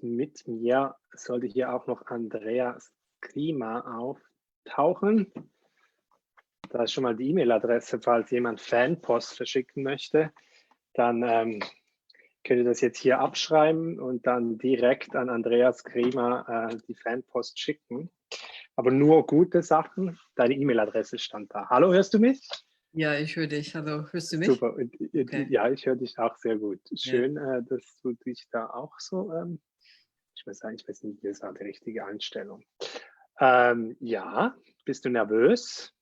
mit mir sollte hier auch noch Andrea Scrima auftauchen. Da ist schon mal die E-Mail-Adresse, falls jemand Fanpost verschicken möchte. Dann könnt ihr das jetzt hier abschreiben und dann direkt an Andrea Scrima die Fanpost schicken. Aber nur gute Sachen. Deine E-Mail-Adresse stand da. Hallo, hörst du mich? Ja, ich höre dich. Hallo, hörst du mich? Super. Okay. Ja, ich höre dich auch sehr gut. Schön, dass du dich da auch so, ich weiß nicht, das war die richtige Einstellung. Ja, bist du nervös?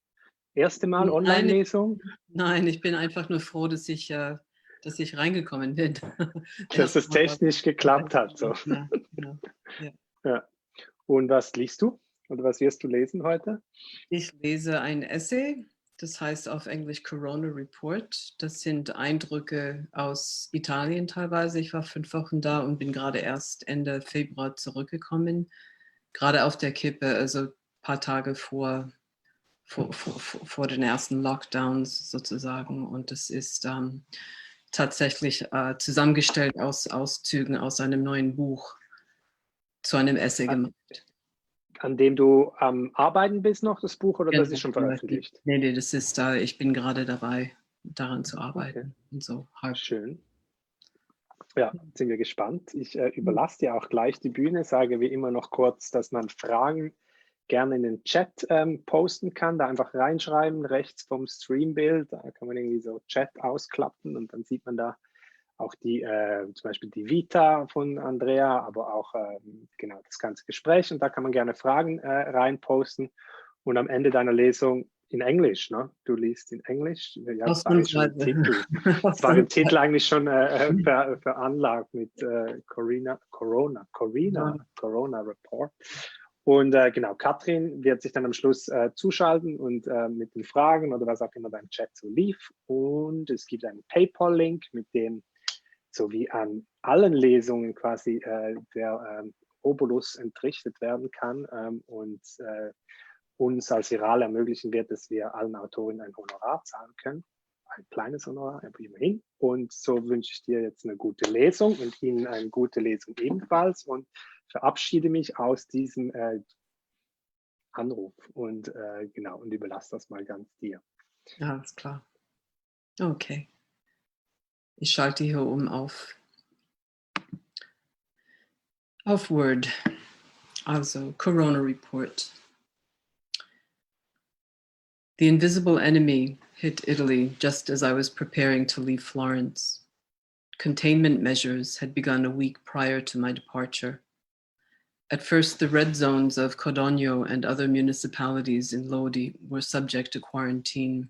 Erste Mal Online-Lesung? Nein, ich bin einfach nur froh, dass ich reingekommen bin. Dass es technisch geklappt hat. So. Ja, genau. Ja. Ja. Und was liest du? Oder was wirst du lesen heute? Ich lese ein Essay, das heißt auf Englisch Corona Report. Das sind Eindrücke aus Italien teilweise. Ich war 5 Wochen da und bin gerade erst Ende Februar zurückgekommen. Gerade auf der Kippe, also ein paar Tage vor den ersten Lockdowns sozusagen. Und es ist tatsächlich zusammengestellt aus Auszügen aus einem neuen Buch zu einem Essay gemacht. An dem du am Arbeiten bist noch, das Buch, oder das ist schon veröffentlicht? Nee, das ist ich bin gerade dabei, daran zu arbeiten. Okay. Und so Schön. Ja, sind wir gespannt. Ich überlasse dir auch gleich die Bühne, sage wie immer noch kurz, dass man Fragen gerne in den Chat posten kann, da einfach reinschreiben, rechts vom Streambild, da kann man irgendwie so Chat ausklappen und dann sieht man da auch die, zum Beispiel die Vita von Andrea, aber auch genau das ganze Gespräch, und da kann man gerne Fragen reinposten, und am Ende deiner Lesung in Englisch, ne? Du liest in Englisch. Ja, das war im Titel eigentlich schon veranlagt mit Corona Report. Und genau, Katrin wird sich dann am Schluss zuschalten und mit den Fragen oder was auch immer beim Chat so lief. Und es gibt einen PayPal-Link, mit dem so wie an allen Lesungen quasi der Obolus entrichtet werden kann und uns als Viral ermöglichen wird, dass wir allen Autorinnen ein Honorar zahlen können. Ein kleines Honorar, aber immerhin. Und so wünsche ich dir jetzt eine gute Lesung und Ihnen eine gute Lesung ebenfalls und verabschiede mich aus diesem Anruf und genau, und überlasse das mal ganz dir. Ja, alles klar. Okay. Ich schalte hier auf Word. Also, Corona Report. The invisible enemy hit Italy just as I was preparing to leave Florence. Containment measures had begun a week prior to my departure. At first, the red zones of Codogno and other municipalities in Lodi were subject to quarantine.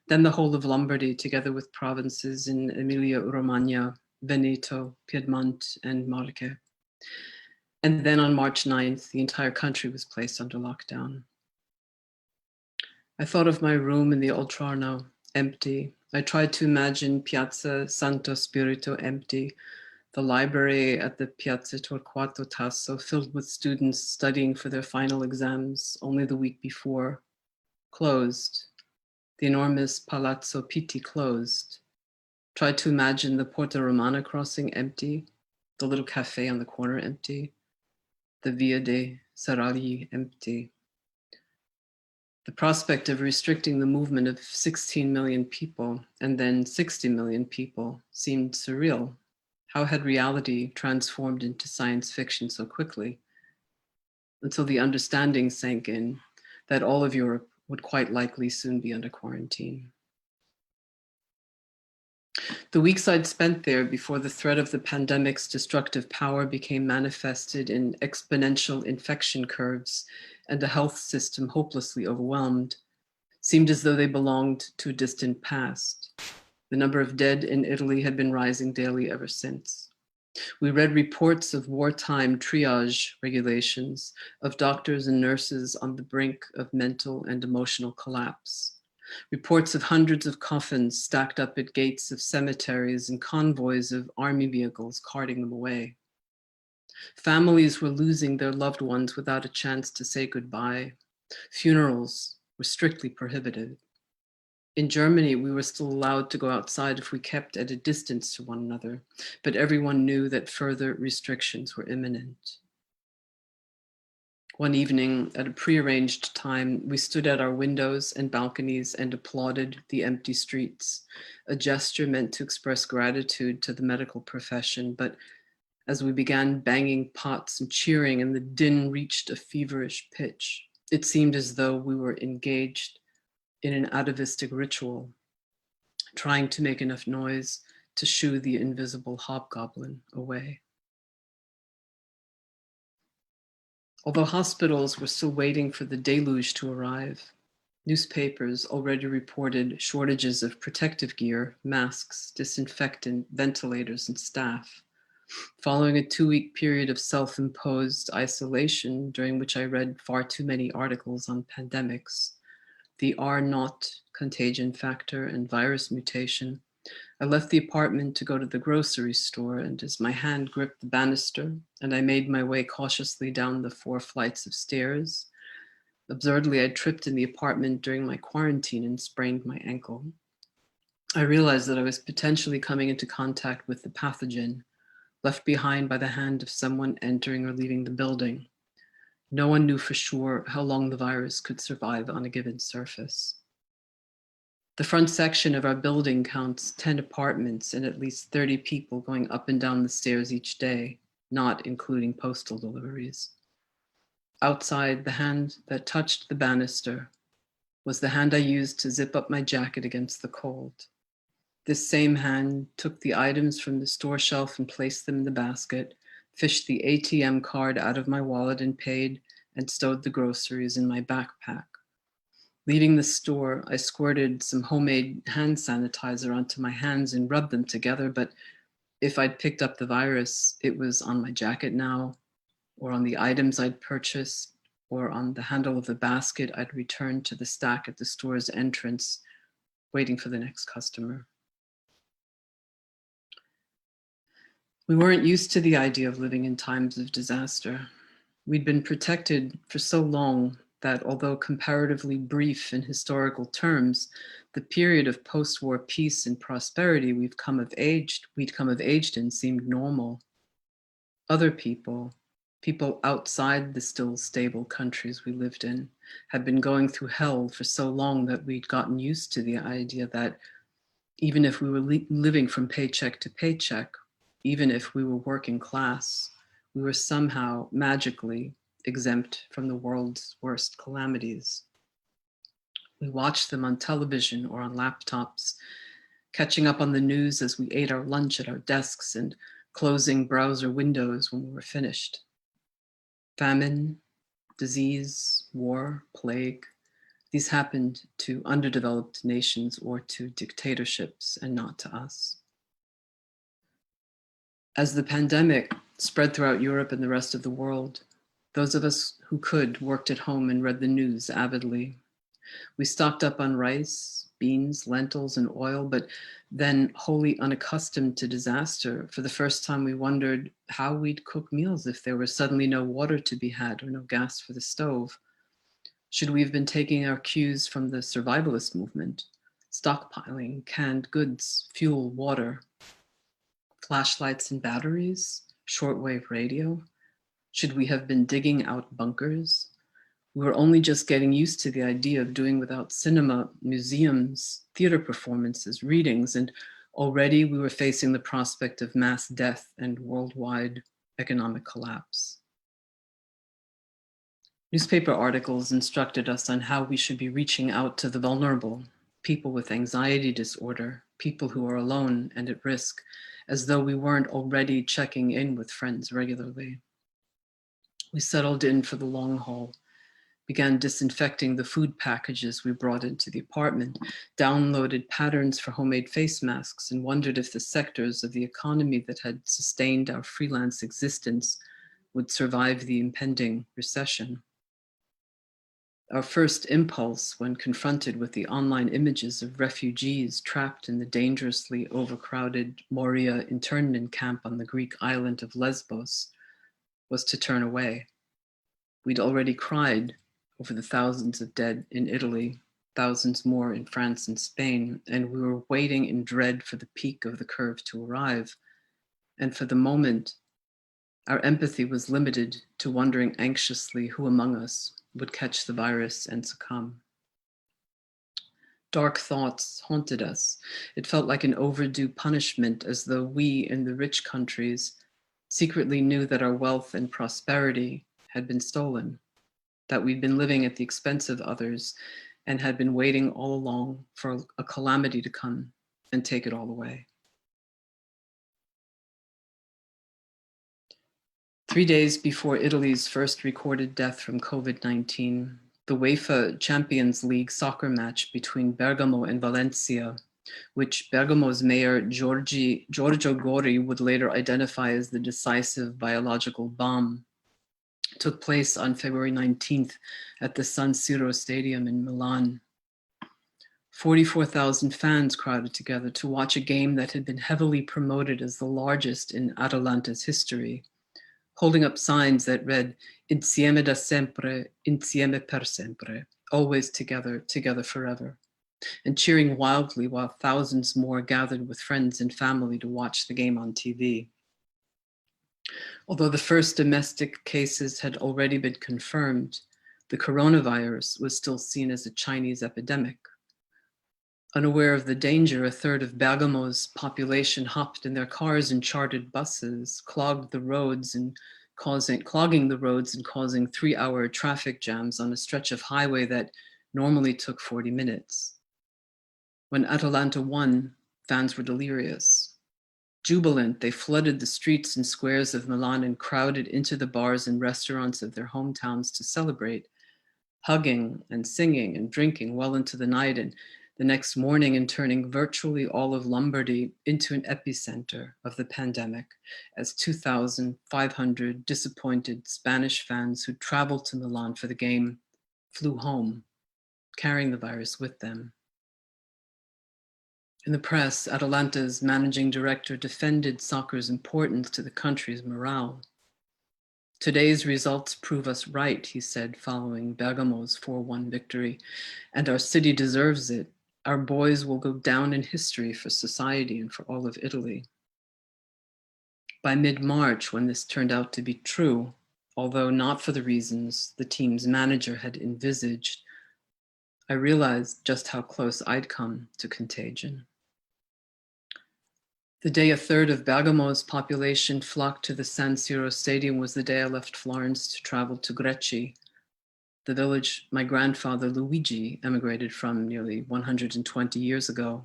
Then the whole of Lombardy, together with provinces in Emilia-Romagna, Veneto, Piedmont, and Marche. And then on March 9th, the entire country was placed under lockdown. I thought of my room in the Oltrarno, empty. I tried to imagine Piazza Santo Spirito empty, the library at the Piazza Torquato Tasso filled with students studying for their final exams only the week before, closed. The enormous Palazzo Pitti closed. Tried to imagine the Porta Romana crossing empty, the little cafe on the corner empty, the Via dei Serragli empty. The prospect of restricting the movement of 16 million people and then 60 million people seemed surreal. How had reality transformed into science fiction so quickly? Until the understanding sank in that all of Europe would quite likely soon be under quarantine. The weeks I'd spent there before the threat of the pandemic's destructive power became manifested in exponential infection curves and a health system hopelessly overwhelmed seemed as though they belonged to a distant past. The number of dead in Italy had been rising daily ever since. We read reports of wartime triage regulations, of doctors and nurses on the brink of mental and emotional collapse. Reports of hundreds of coffins stacked up at gates of cemeteries and convoys of army vehicles carting them away. Families were losing their loved ones without a chance to say goodbye. Funerals were strictly prohibited. In Germany, we were still allowed to go outside if we kept at a distance to one another, but everyone knew that further restrictions were imminent. One evening, at a prearranged time, we stood at our windows and balconies and applauded the empty streets, a gesture meant to express gratitude to the medical profession. But as we began banging pots and cheering and the din reached a feverish pitch, it seemed as though we were engaged in an atavistic ritual, trying to make enough noise to shoo the invisible hobgoblin away. Although hospitals were still waiting for the deluge to arrive, newspapers already reported shortages of protective gear, masks, disinfectant, ventilators, and staff. Following a 2-week period of self-imposed isolation, during which I read far too many articles on pandemics, the R0 contagion factor and virus mutation, I left the apartment to go to the grocery store, and as my hand gripped the banister and I made my way cautiously down the 4 flights of stairs, absurdly I tripped in the apartment during my quarantine and sprained my ankle. I realized that I was potentially coming into contact with the pathogen, left behind by the hand of someone entering or leaving the building. No one knew for sure how long the virus could survive on a given surface. The front section of our building counts 10 apartments and at least 30 people going up and down the stairs each day, not including postal deliveries. Outside, the hand that touched the banister was the hand I used to zip up my jacket against the cold. This same hand took the items from the store shelf and placed them in the basket, fished the ATM card out of my wallet and paid, and stowed the groceries in my backpack. Leaving the store, I squirted some homemade hand sanitizer onto my hands and rubbed them together, but if I'd picked up the virus, it was on my jacket now, or on the items I'd purchased, or on the handle of the basket I'd returned to the stack at the store's entrance, waiting for the next customer. We weren't used to the idea of living in times of disaster. We'd been protected for so long that, although comparatively brief in historical terms, the period of post-war peace and prosperity we'd come of age in seemed normal. Other people outside the still stable countries we lived in, had been going through hell for so long that we'd gotten used to the idea that even if we were living from paycheck to paycheck, even if we were working class, we were somehow magically exempt from the world's worst calamities. We watched them on television or on laptops, catching up on the news as we ate our lunch at our desks and closing browser windows when we were finished. Famine, disease, war, plague, these happened to underdeveloped nations or to dictatorships and not to us. As the pandemic spread throughout Europe and the rest of the world, those of us who could worked at home and read the news avidly. We stocked up on rice, beans, lentils, and oil, but then, wholly unaccustomed to disaster, for the first time we wondered how we'd cook meals if there were suddenly no water to be had or no gas for the stove. Should we have been taking our cues from the survivalist movement, stockpiling canned goods, fuel, water, flashlights and batteries, shortwave radio? Should we have been digging out bunkers? We were only just getting used to the idea of doing without cinema, museums, theater performances, readings, and already we were facing the prospect of mass death and worldwide economic collapse. Newspaper articles instructed us on how we should be reaching out to the vulnerable, people with anxiety disorder, people who are alone and at risk, as though we weren't already checking in with friends regularly. We settled in for the long haul, began disinfecting the food packages we brought into the apartment, downloaded patterns for homemade face masks, and wondered if the sectors of the economy that had sustained our freelance existence would survive the impending recession. Our first impulse when confronted with the online images of refugees trapped in the dangerously overcrowded Moria internment camp on the Greek island of Lesbos was to turn away. We'd already cried over the thousands of dead in Italy, thousands more in France and Spain, and we were waiting in dread for the peak of the curve to arrive. And for the moment, our empathy was limited to wondering anxiously who among us would catch the virus and succumb. Dark thoughts haunted us. It felt like an overdue punishment, as though we in the rich countries secretly knew that our wealth and prosperity had been stolen, that we'd been living at the expense of others and had been waiting all along for a calamity to come and take it all away. 3 days before Italy's first recorded death from COVID-19, the UEFA Champions League soccer match between Bergamo and Valencia, which Bergamo's mayor Giorgio Gori would later identify as the decisive biological bomb, took place on February 19th at the San Siro Stadium in Milan. 44,000 fans crowded together to watch a game that had been heavily promoted as the largest in Atalanta's history, holding up signs that read, "Insieme da sempre, insieme per sempre," always together, together forever, and cheering wildly while thousands more gathered with friends and family to watch the game on TV. Although the first domestic cases had already been confirmed, the coronavirus was still seen as a Chinese epidemic. Unaware of the danger, a third of Bergamo's population hopped in their cars and chartered buses, clogging the roads and causing 3-hour traffic jams on a stretch of highway that normally took 40 minutes. When Atalanta won, fans were delirious. Jubilant, they flooded the streets and squares of Milan and crowded into the bars and restaurants of their hometowns to celebrate, hugging and singing and drinking well into the night, and the next morning and turning virtually all of Lombardy into an epicenter of the pandemic, as 2,500 disappointed Spanish fans who traveled to Milan for the game flew home, carrying the virus with them. In the press, Atalanta's managing director defended soccer's importance to the country's morale. "Today's results prove us right," he said, following Bergamo's 4-1 victory, "and our city deserves it. Our boys will go down in history for society and for all of Italy." By mid-March, when this turned out to be true, although not for the reasons the team's manager had envisaged, I realized just how close I'd come to contagion. The day a third of Bergamo's population flocked to the San Siro Stadium was the day I left Florence to travel to Greci, the village my grandfather Luigi emigrated from nearly 120 years ago,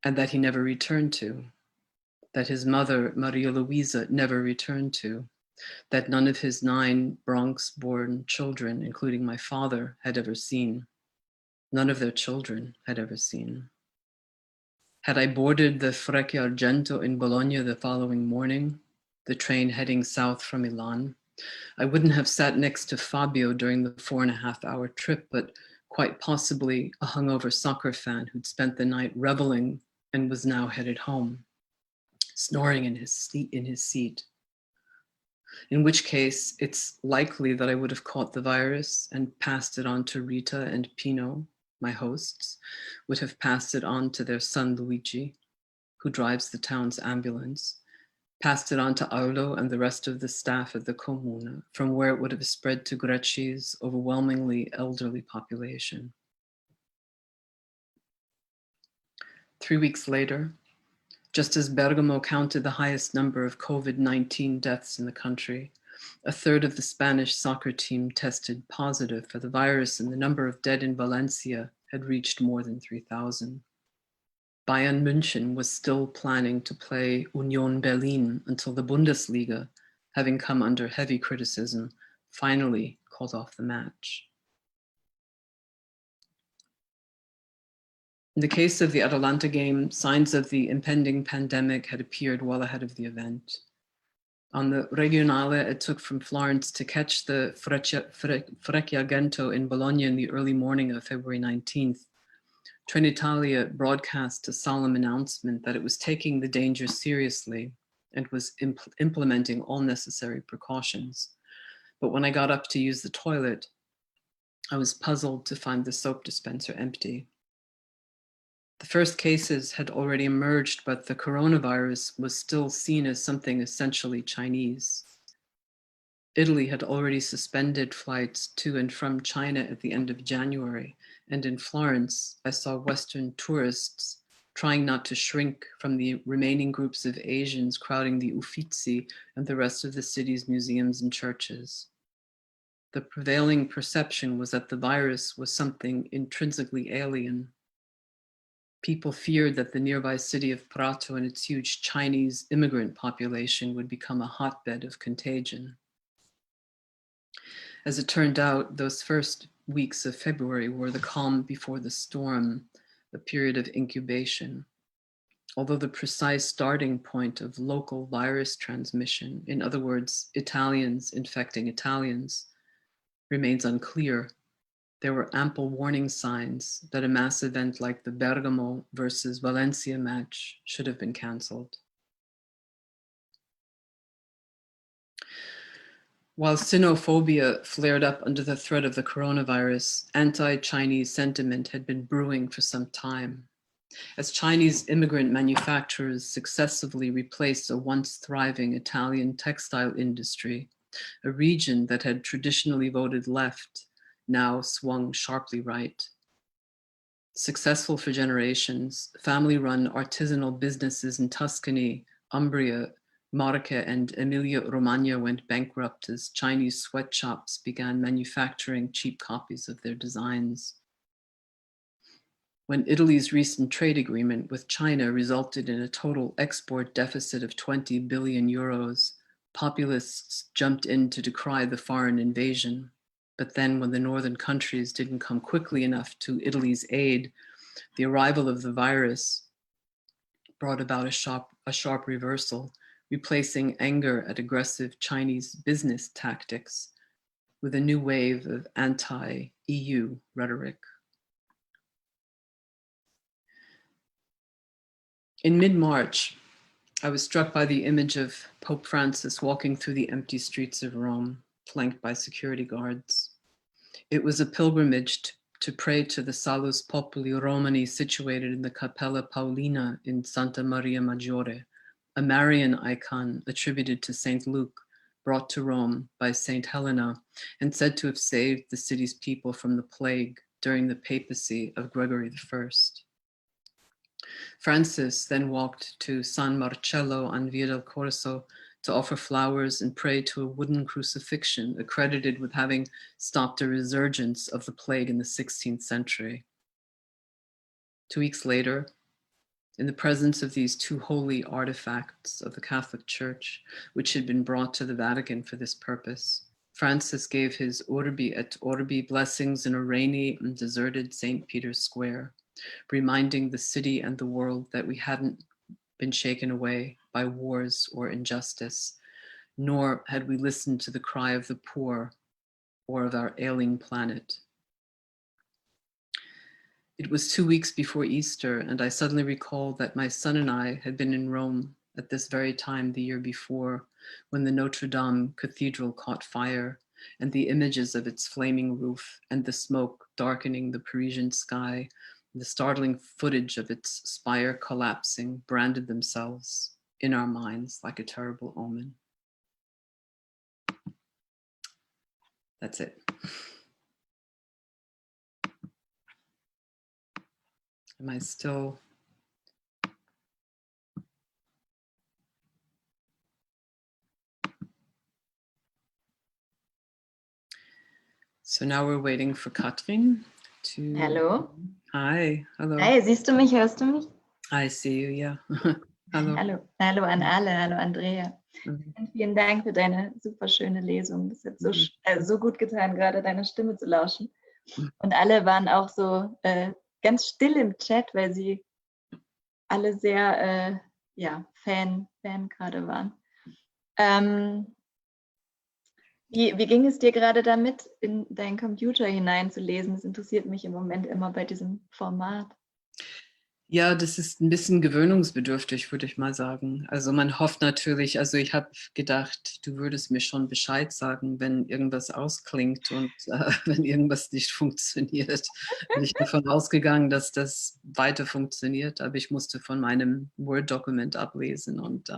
and that he never returned to, that his mother, Maria Luisa, never returned to, that none of his 9 Bronx-born children, including my father, had ever seen. None of their children had ever seen. Had I boarded the Frecce Argento in Bologna the following morning, the train heading south from Milan, I wouldn't have sat next to Fabio during the 4.5-hour trip, but quite possibly a hungover soccer fan who'd spent the night reveling and was now headed home, snoring in his seat. In which case, it's likely that I would have caught the virus and passed it on to Rita and Pino, my hosts, would have passed it on to their son Luigi, who drives the town's ambulance, passed it on to Aulo and the rest of the staff at the Comune, from where it would have spread to Greci's overwhelmingly elderly population. 3 weeks later, just as Bergamo counted the highest number of COVID-19 deaths in the country, a third of the Spanish soccer team tested positive for the virus, and the number of dead in Valencia had reached more than 3,000. Bayern München was still planning to play Union Berlin until the Bundesliga, having come under heavy criticism, finally called off the match. In the case of the Atalanta game, signs of the impending pandemic had appeared well ahead of the event. On the Regionale, it took from Florence to catch the Frecce Argento in Bologna in the early morning of February 19th. Trenitalia broadcast a solemn announcement that it was taking the danger seriously and was implementing all necessary precautions. But when I got up to use the toilet, I was puzzled to find the soap dispenser empty. The first cases had already emerged, but the coronavirus was still seen as something essentially Chinese. Italy had already suspended flights to and from China at the end of January, and in Florence, I saw Western tourists trying not to shrink from the remaining groups of Asians crowding the Uffizi and the rest of the city's museums and churches. The prevailing perception was that the virus was something intrinsically alien. People feared that the nearby city of Prato and its huge Chinese immigrant population would become a hotbed of contagion. As it turned out, those first weeks of February were the calm before the storm, a period of incubation. Although the precise starting point of local virus transmission, in other words, Italians infecting Italians, remains unclear, there were ample warning signs that a mass event like the Bergamo versus Valencia match should have been canceled. While Sinophobia flared up under the threat of the coronavirus, anti-Chinese sentiment had been brewing for some time. As Chinese immigrant manufacturers successively replaced a once thriving Italian textile industry, a region that had traditionally voted left now swung sharply right. Successful for generations, family-run artisanal businesses in Tuscany, Umbria, Marche, and Emilia-Romagna went bankrupt as Chinese sweatshops began manufacturing cheap copies of their designs. When Italy's recent trade agreement with China resulted in a total export deficit of 20 billion euros, populists jumped in to decry the foreign invasion. But then when the northern countries didn't come quickly enough to Italy's aid, the arrival of the virus brought about a sharp reversal, replacing anger at aggressive Chinese business tactics with a new wave of anti-EU rhetoric. In mid-March, I was struck by the image of Pope Francis walking through the empty streets of Rome, flanked by security guards. It was a pilgrimage to pray to the Salus Populi Romani situated in the Cappella Paolina in Santa Maria Maggiore, a Marian icon attributed to St. Luke, brought to Rome by St. Helena and said to have saved the city's people from the plague during the papacy of Gregory I. Francis then walked to San Marcello on Via del Corso to offer flowers and pray to a wooden crucifixion accredited with having stopped a resurgence of the plague in the 16th century. 2 weeks later, in the presence of these two holy artifacts of the Catholic Church, which had been brought to the Vatican for this purpose, Francis gave his Urbi et Orbi blessings in a rainy and deserted St. Peter's Square, reminding the city and the world that we hadn't been shaken away by wars or injustice, nor had we listened to the cry of the poor or of our ailing planet. It was 2 weeks before Easter, and I suddenly recalled that my son and I had been in Rome at this very time the year before, when the Notre Dame Cathedral caught fire, and the images of its flaming roof and the smoke darkening the Parisian sky, the startling footage of its spire collapsing branded themselves in our minds like a terrible omen. That's it. Am I still? So now we're waiting for Katrin to... Hallo. Hi, hello. Hi, siehst du mich, hörst du mich? I see you, yeah. Hallo. Hallo. Hallo an alle, hallo Andrea. Und vielen Dank für deine super schöne Lesung. Das hat so gut getan, gerade deine Stimme zu lauschen. Und alle waren auch so ganz still im Chat, weil sie alle sehr Fan gerade waren. Wie ging es dir gerade damit, in deinen Computer hineinzulesen? Das interessiert mich im Moment immer bei diesem Format. Ja, das ist ein bisschen gewöhnungsbedürftig, würde ich mal sagen. Also man hofft natürlich, also ich habe gedacht, du würdest mir schon Bescheid sagen, wenn irgendwas ausklingt und wenn irgendwas nicht funktioniert. Bin ich davon ausgegangen, dass das weiter funktioniert, aber ich musste von meinem Word-Dokument ablesen und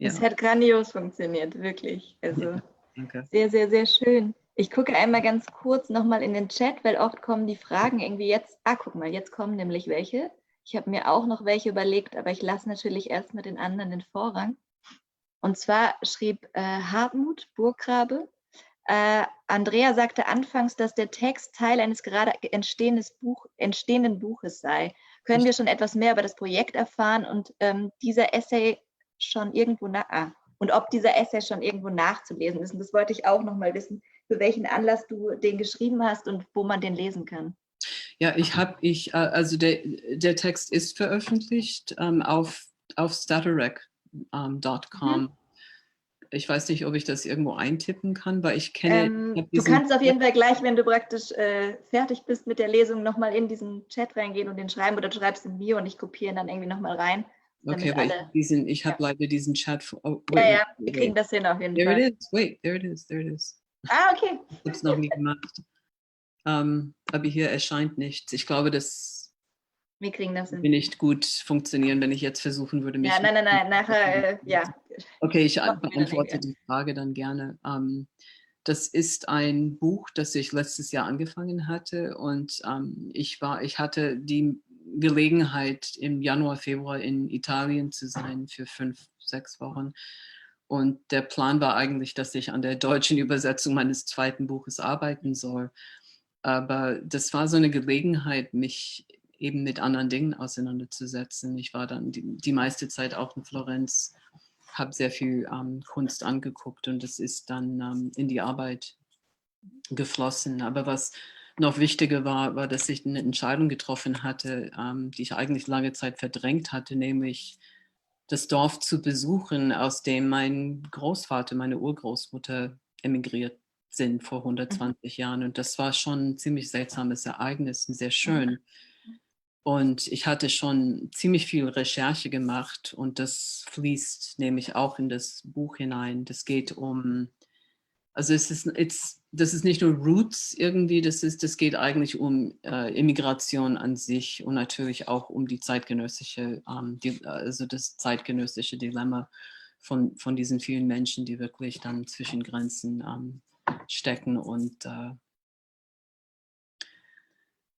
Es ja. hat grandios funktioniert, wirklich. Also Ja, danke. sehr, sehr, sehr schön. Ich gucke einmal ganz kurz nochmal in den Chat, weil oft kommen die Fragen irgendwie jetzt. Ah, guck mal, jetzt kommen nämlich welche. Ich habe mir auch noch welche überlegt, aber ich lasse natürlich erstmal den anderen den Vorrang. Und zwar schrieb Hartmut Burggrabe, Andrea sagte anfangs, dass der Text Teil eines gerade entstehenden Buches sei. Können wir schon etwas mehr über das Projekt erfahren und dieser Essay schon irgendwo und ob dieser Essay schon irgendwo nachzulesen ist? Und das wollte ich auch noch mal wissen, für welchen Anlass du den geschrieben hast und wo man den lesen kann. Ja, also der Text ist veröffentlicht auf staterec.com. Ich weiß nicht, ob ich das irgendwo eintippen kann, weil ich kenne. Du kannst auf jeden Fall gleich, wenn du praktisch fertig bist mit der Lesung, nochmal in diesen Chat reingehen und den schreiben oder du schreibst ihn mir und ich kopiere ihn dann irgendwie nochmal rein. Okay, aber ich habe leider diesen Chat. Ja, wir kriegen das hin auf jeden Fall. There it is. Ah, okay. Ich habe es noch nie gemacht. Aber hier erscheint nichts. Ich glaube, wir kriegen das hin. Will nicht gut funktionieren, wenn ich jetzt versuchen würde, mich. Ja, nein, nachher, ja. Okay, ich beantworte die Frage dann gerne. Das ist ein Buch, das ich letztes Jahr angefangen hatte und ich hatte die Gelegenheit, im Januar, Februar in Italien zu sein für 5, 6 Wochen. Und der Plan war eigentlich, dass ich an der deutschen Übersetzung meines zweiten Buches arbeiten soll. Aber das war so eine Gelegenheit, mich eben mit anderen Dingen auseinanderzusetzen. Ich war dann die meiste Zeit auch in Florenz, habe sehr viel Kunst angeguckt und es ist dann in die Arbeit geflossen. Aber was noch wichtiger war, dass ich eine Entscheidung getroffen hatte, die ich eigentlich lange Zeit verdrängt hatte, nämlich das Dorf zu besuchen, aus dem mein Großvater, meine Urgroßmutter emigriert sind vor 120 Jahren. Und das war schon ein ziemlich seltsames Ereignis und sehr schön. Und ich hatte schon ziemlich viel Recherche gemacht und das fließt nämlich auch in das Buch hinein. Das geht also das ist nicht nur Roots irgendwie, das geht eigentlich um Immigration an sich und natürlich auch um die zeitgenössische, also das zeitgenössische Dilemma von diesen vielen Menschen, die wirklich dann zwischen Grenzen stecken und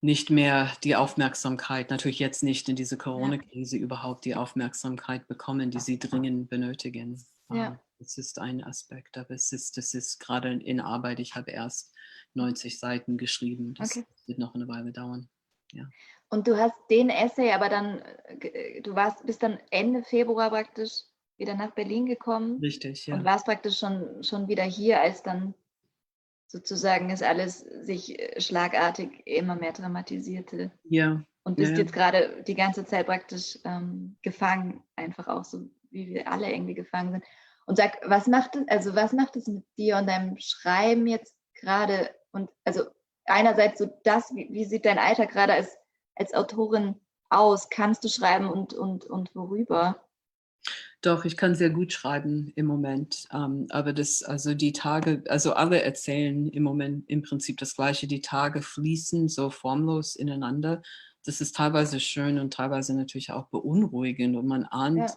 nicht mehr die Aufmerksamkeit, natürlich jetzt nicht in dieser Corona-Krise überhaupt die Aufmerksamkeit bekommen, die sie dringend benötigen. Ja. Das ist ein Aspekt, aber das ist gerade in Arbeit. Ich habe erst 90 Seiten geschrieben. Das wird noch eine Weile dauern. Ja. Und du hast den Essay, aber dann, bist dann Ende Februar praktisch wieder nach Berlin gekommen. Richtig, ja. Und warst praktisch schon wieder hier, als dann sozusagen es alles sich schlagartig immer mehr dramatisierte. Ja. Und bist jetzt gerade die ganze Zeit praktisch gefangen, einfach auch so, wie wir alle irgendwie gefangen sind. Und sag, was macht es mit dir und deinem Schreiben jetzt gerade? Und also einerseits so wie sieht dein Alltag gerade als Autorin aus? Kannst du schreiben und worüber? Doch, ich kann sehr gut schreiben im Moment. Aber die Tage, also alle erzählen im Moment im Prinzip das Gleiche. Die Tage fließen so formlos ineinander. Das ist teilweise schön und teilweise natürlich auch beunruhigend. Und man ahnt,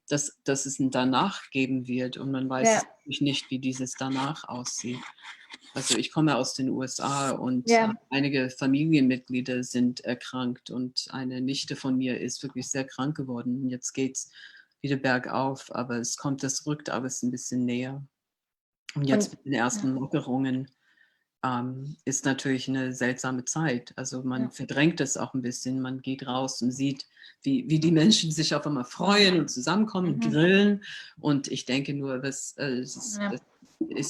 dass es ein Danach geben wird. Und man weiß nicht, wie dieses Danach aussieht. Also ich komme aus den USA und einige Familienmitglieder sind erkrankt. Und eine Nichte von mir ist wirklich sehr krank geworden. Und jetzt geht's wieder bergauf, aber das rückt alles ein bisschen näher. Und jetzt mit den ersten Lockerungen ist natürlich eine seltsame Zeit. Also man verdrängt es auch ein bisschen. Man geht raus und sieht, wie die Menschen sich auf einmal freuen und zusammenkommen und grillen. Und ich denke nur, ist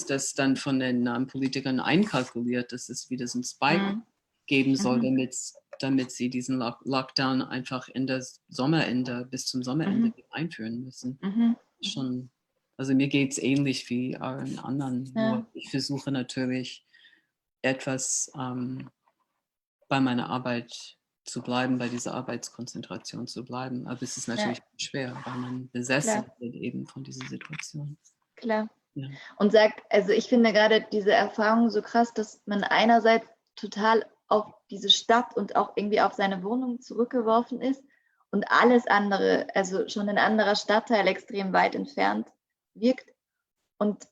das dann von den Politikern einkalkuliert, dass es wieder so einen Spike geben soll, damit sie diesen Lockdown einfach bis zum Sommerende einführen müssen. Also mir geht es ähnlich wie allen anderen. Nur ich versuche natürlich etwas bei meiner Arbeit zu bleiben, bei dieser Arbeitskonzentration zu bleiben. Aber es ist natürlich schwer, weil man besessen wird eben von dieser Situation. Klar. Ja. Und also ich finde gerade diese Erfahrung so krass, dass man einerseits total auf diese Stadt und auch irgendwie auf seine Wohnung zurückgeworfen ist und alles andere, also schon ein anderer Stadtteil extrem weit entfernt wirkt. Und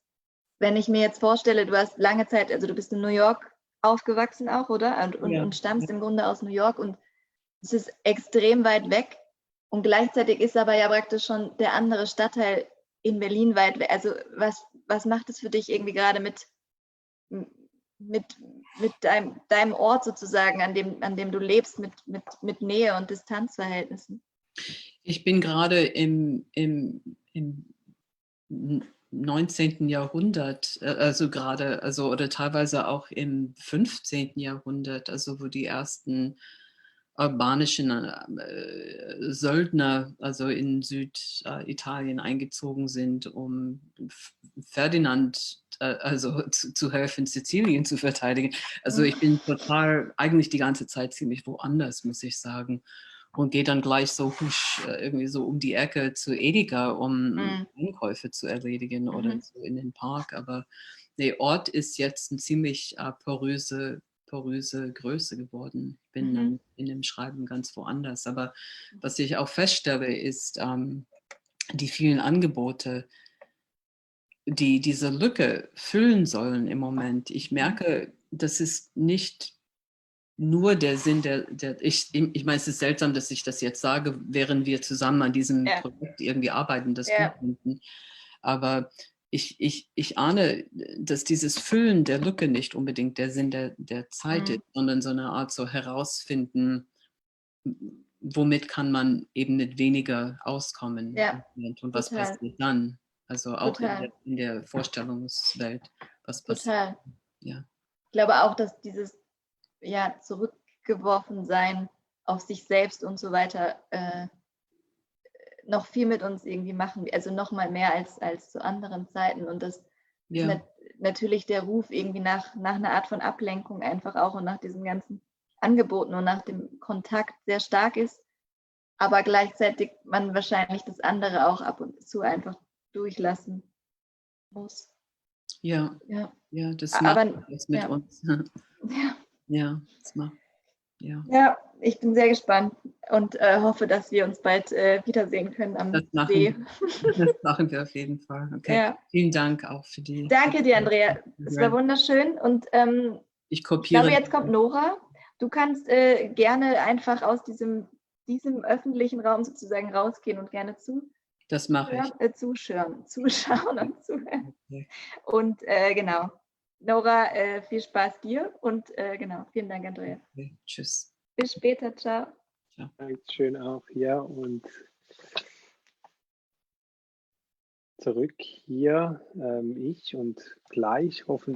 wenn ich mir jetzt vorstelle, du hast lange Zeit, also du bist in New York aufgewachsen auch, oder? Und stammst im Grunde aus New York und es ist extrem weit weg und gleichzeitig ist aber ja praktisch schon der andere Stadtteil in Berlin weit weg. Also was macht es für dich irgendwie gerade mit deinem Ort sozusagen, an dem du lebst, mit Nähe und Distanzverhältnissen? Ich bin gerade im 19. Jahrhundert, oder teilweise auch im 15. Jahrhundert, also wo die ersten albanischen Söldner, also in Süditalien eingezogen sind, um Ferdinand zu helfen, Sizilien zu verteidigen. Also ich bin total, eigentlich die ganze Zeit ziemlich woanders, muss ich sagen. Und gehe dann gleich so husch, irgendwie so um die Ecke zu Edeka, um Einkäufe zu erledigen oder so in den Park. Aber der Ort ist jetzt eine ziemlich poröse Größe geworden. Ich bin dann in dem Schreiben ganz woanders. Aber was ich auch feststelle, ist die vielen Angebote, die diese Lücke füllen sollen im Moment. Ich merke, das ist nicht nur der Sinn ich meine, es ist seltsam, dass ich das jetzt sage, während wir zusammen an diesem Projekt irgendwie arbeiten, das gut finden. Aber ich ahne, dass dieses Füllen der Lücke nicht unbedingt der Sinn der Zeit ist, sondern so eine Art so herausfinden, womit kann man eben mit weniger auskommen und was passiert dann. Also auch in der Vorstellungswelt, was passiert. Ja. Ich glaube auch, dass dieses zurückgeworfen sein auf sich selbst und so weiter noch viel mit uns irgendwie machen, also noch mal mehr als zu anderen Zeiten und das ist natürlich der Ruf irgendwie nach einer Art von Ablenkung einfach auch und nach diesen ganzen Angeboten und nach dem Kontakt sehr stark ist, aber gleichzeitig man wahrscheinlich das andere auch ab und zu einfach durchlassen muss. Ja, das macht was mit uns. Das macht. Ja, ich bin sehr gespannt und hoffe, dass wir uns bald wiedersehen können am See. Das machen wir auf jeden Fall. Okay, vielen Dank auch für die. Danke dir, Andrea. Es war wunderschön und ich glaube, jetzt kommt Nora. Du kannst gerne einfach aus diesem öffentlichen Raum sozusagen rausgehen und gerne das mache ich. Zuschauen und zuhören. Okay. Und genau. Nora, viel Spaß dir und genau, vielen Dank, Andrea. Okay, tschüss. Bis später, ciao. Dankeschön auch hier und zurück hier ich und gleich hoffentlich